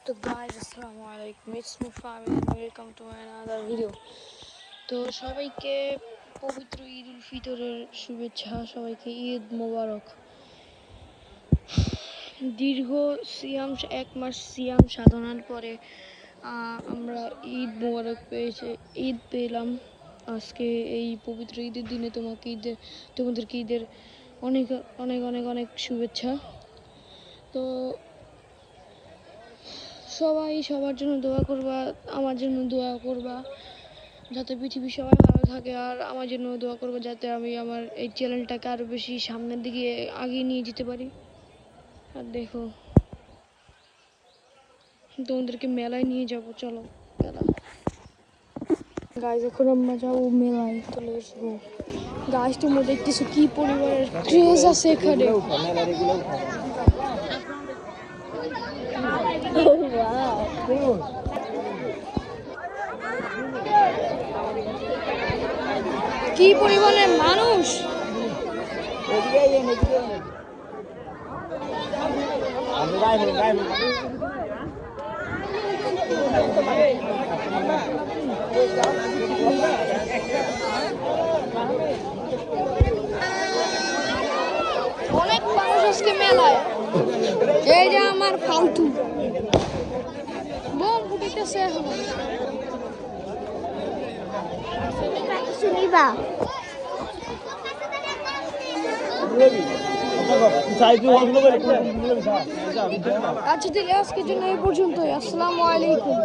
তো গাইস আসসালামু আলাইকুম, ইটস মি ফামিল and welcome to my another video. তো সবাইকে পবিত্র ঈদ উল ফিতরের শুভেচ্ছা, সবাইকে ঈদ মোবারক। দীর্ঘ এক মাস সিয়াম সাধনার পরে আমরা ঈদ মোবারক ঈদ পেলাম আজকে। এই পবিত্র ঈদের দিনে তোমাদেরকে ঈদের অনেক অনেক অনেক অনেক শুভেচ্ছা। তো সবাই সবার জন্য দোয়া করবা, আমার জন্য দোয়া করবা যাতে পৃথিবীর সবাই ভালো থাকে, আর আমার জন্য দোয়া করবা যাতে আমি আমার এই চ্যানেলটাকে আরও বেশি সামনের দিকে আগিয়ে নিয়ে যেতে পারি। আর দেখো, তোমাদেরকে মেলায় নিয়ে যাব, চলো মেলা। গাইজ এখন আমরা যাবো মেলায়, চলে এসবো। গাইজ তোমরা দেখতেছো কি পরিবারের ক্রেজ আছে এখানে। কি পরিমাণের মানুষ! অনেক মানুষ আজকে মেলায়। এই যে আমার ফালতু বোম ফুটিতেছে এখন। আচ্ছা, তাহলে আজকের জন্য এই পর্যন্তই। আসসালামু আলাইকুম।